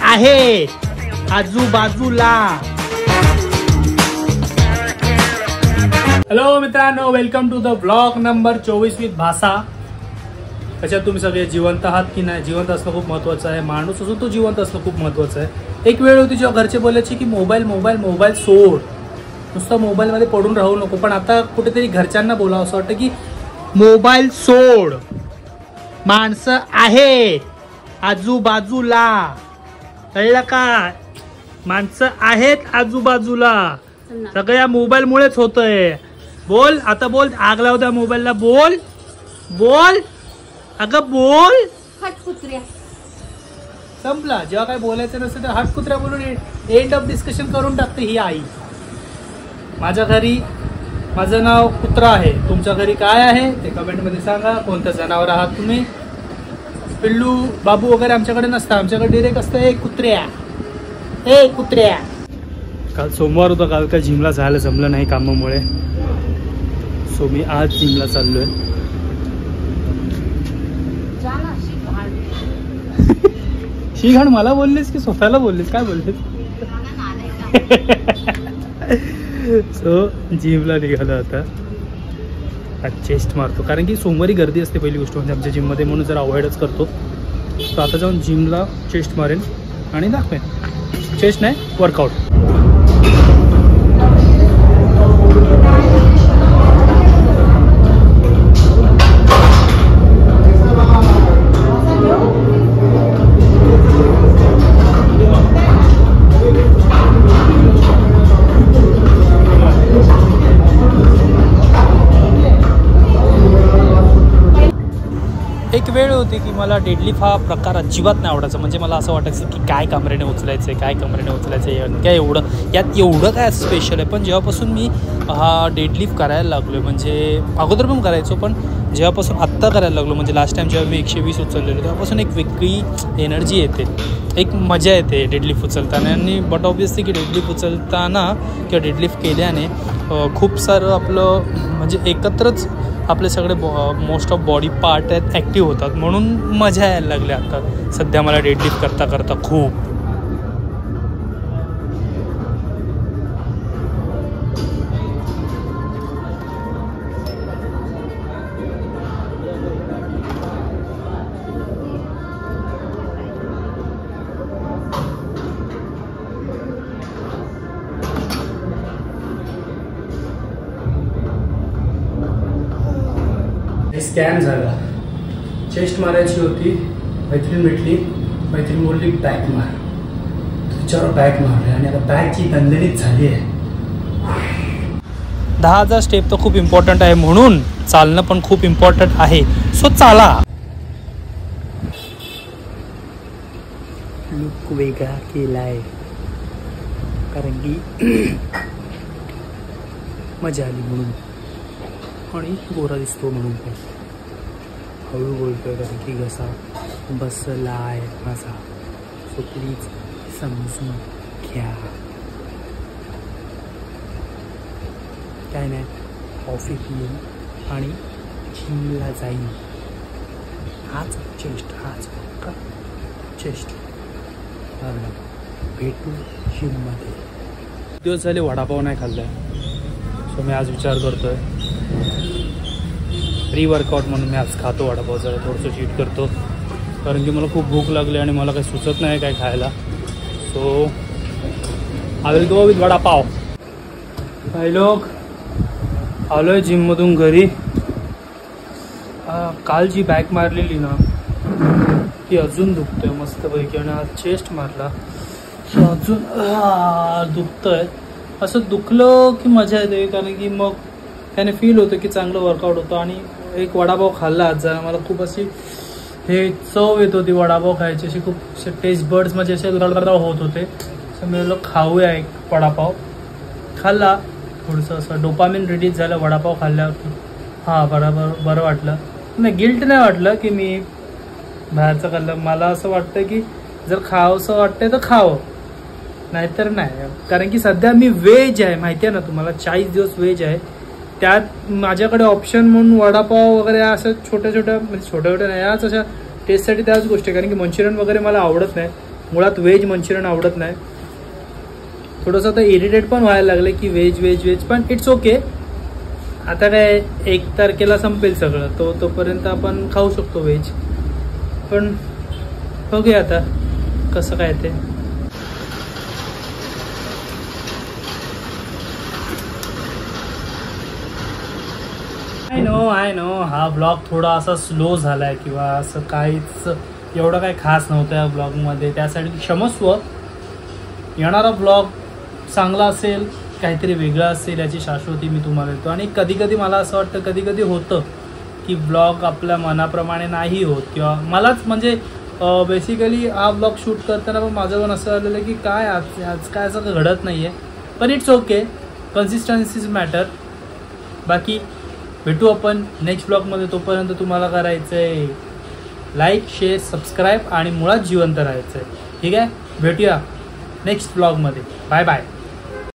आहे आजूबाजूला। हॅलो मित्रांनो, welcome to the blog number 24 with Bhasha. कशा तुम्ही सगळे जिवंत आहात की नाही? जिवंत असणं खूप महत्त्वाचं आहे। माणूस असो तो जिवंत असणं खूप महत्त्वाचं आहे। एक वेळ होती जेव्हा घरचे बोलायचे की मोबाईल मोबाईल मोबाईल सोड, नुसतं मोबाईलमध्ये पडून राहू नको। पण आता कुठेतरी घरच्यांना बोलावं असं वाटतं की मोबाईल सोड, माणसं आहेत आजूबाजूला। कळलं का? माणसं आहेत आजूबाजूला, सगळ्या मोबाईल मुळेच होतंय। बोल आता, बोल, आग लाव त्या मोबाईलला। बोल बोल अगं बोल। हटकुत्र्या संपला। जेव्हा काय बोलायचं नसतं तर हटकुत्र्या बोलून एंड ऑफ डिस्कशन करून टाकते ही आई। माझ्या घरी माझं नाव कुत्रा आहे, तुमच्या घरी काय आहे ते कमेंटमध्ये सांगा। कोणतं जनावर आहात तुम्ही? पिल्लू बाबू वगैरे आमच्याकडे नसतं, आमच्याकडे डिरेक्ट असतं ए कुत्र्या, ए कुत्र्या। काल सोमवार होता, काल काय जिमला जायला जमलं नाही कामामुळे, सो मी आज जिमला चाललोय। शिघाण मला बोललीस की सोफ्याला बोललीस? काय बोललीस? सो जिमला निघालो आता। चेस्ट मारतो कारण की सोमवारी गर्दी असते पहिली गोष्ट म्हणजे आमच्या जिममध्ये, म्हणून जरा अवॉइडच करतो। तर आता जाऊन जिमला चेस्ट मारेन आणि दाखवेन। चेस्ट नाही, वर्कआउट। एक वेळ होती की मला डेडलिफ्ट हा प्रकार अजिबात नाही आवडायचा। म्हणजे मला असं वाटायचं की काय कमरेने उचलायचं आहे, काय कमरेने उचलायचं आहे, काय एवढं यात एवढं काय स्पेशल आहे। पण जेव्हापासून मी हा डेडलिफ्ट करायला लागलो, म्हणजे अगोदर पण करायचो, पण जेव्हापासून आत्ता करायला लागलो, म्हणजे लास्ट टाईम जेव्हा मी 120 उचललेलो तेव्हापासून एक वेगळी एनर्जी येते, एक मजा येते डेडलिफ्ट उचलताना। आणि बट ऑब्वियसली की डेडलिफ्ट उचलताना किंवा डेडलिफ्ट केल्याने खूप सारं आपलं म्हणजे एकत्रच आपले सगळे मोस्ट ऑफ बॉडी पार्ट आहेत ॲक्टिव्ह होतात, म्हणून मजा यायला लागली आता सध्या मला डेडलिफ्ट करता करता खूप। स्कॅन झाला, चेस्ट मारायची होती, मैत्रीण भेटली, मैत्रीण बोलली बॅक मार, तिच्यावर बॅक मारले आणि आता बॅकची दणदणीत झाली आहे। 10,000 स्टेप तर खूप इम्पॉर्टंट आहे, म्हणून चालणं पण खूप इम्पॉर्टंट आहे। सो चाला। लुक वेगळा केलाय कारण की मजा आली म्हणून, आणि गोरा दिसतो म्हणून पण। हळू बोलतोय कारण की घसा बसलाय माझा, सो प्लीज समजून घ्या। काय नाही, कॉफी पिईन आणि जिमला जाईन। हाच चेस्ट, हाच फक्त चेस्ट। भेटू जिममध्ये। दिवस झाले वडापाव नाही खाल्लाय, सो मी आज विचार करतोय प्री वर्कआउट म्हणून मी आज खातो वडापाव, जरा थोडंसं चीट करतो कारण की मला खूप भूक लागली आणि मला काही सुचत नाही काय खायला। So I will go with vada pav. काही लोक आलोय जिममधून घरी। काल जी बॅक मारलेली ना ती अजून दुखतोय मस्तपैकी, आणि आज चेस्ट मारला अजून दुखतंय। असं दुखलं की मजा येते कारण की मग त्याने फील होतं की चांगलं वर्कआउट होतं। आणि एक वडापाव खाल्ला आज जरा, मला खूप अशी हे चव येत होती वडापाव खायची, अशी खूप टेस्ट बर्ड्स म्हणजे असे रडरड होत होते। सो मी बोललो खाऊया एक वडापाव। खाल्ला, थोडंसं असं डोपामिन रिलीज झालं वडापाव खाल्ल्यावर। हां बरं वाटलं, नाही गिल्ट नाही वाटलं की मी बाहेरचं खाल्लं। मला असं वाटतं की जर खावंसं वाटतंय तर खावं, नाहीतर नाही। कारण की सध्या मी व्हेज आहे, माहिती आहे ना तुम्हाला, 40 दिवस व्हेज आहे। त्यात माझ्याकडे ऑप्शन म्हणून वडापाव वगैरे असं छोट्या छोट्या नाही, याच अशा टेस्टसाठी त्याच गोष्टी, कारण की मंचुरियन वगैरे मला आवडत नाही, मुळात व्हेज मंचुरियन आवडत नाही. थोडंसं आता इरिटेट पण व्हायला लागलं की व्हेज पण इट्स ओके. आता काय 1 तारखेला संपेल सगळं, तोपर्यंत आपण खाऊ शकतो व्हेज. पण बघूया आता कसं काय ते. आय नो हा ब्लॉग थोडा असा स्लो झाला आहे किंवा असं काहीच एवढं काही खास नव्हतं या ब्लॉगमध्ये, त्यासाठी क्षमस्व. येणारा ब्लॉग चांगला असेल, काहीतरी वेगळं असेल याची शाश्वती मी तुम्हाला देतो. आणि कधी मला असं वाटतं, कधी होतं की ब्लॉग आपल्या मनाप्रमाणे नाही होत, किंवा मलाच म्हणजे बेसिकली हा ब्लॉग शूट करताना पण माझं पण असं झालेलं की काय आज काय असं घडत नाही आहे. पण इट्स ओके, कन्सिस्टन्सीज मॅटर. बाकी भेटू आपण नेक्स्ट ब्लॉगमध्ये. तोपर्यंत तुम्हाला करायचं आहे लाईक, शेअर, सबस्क्राईब आणि मुळात जिवंत राहायचं आहे. ठीक आहे, भेटूया नेक्स्ट ब्लॉगमध्ये. Bye bye.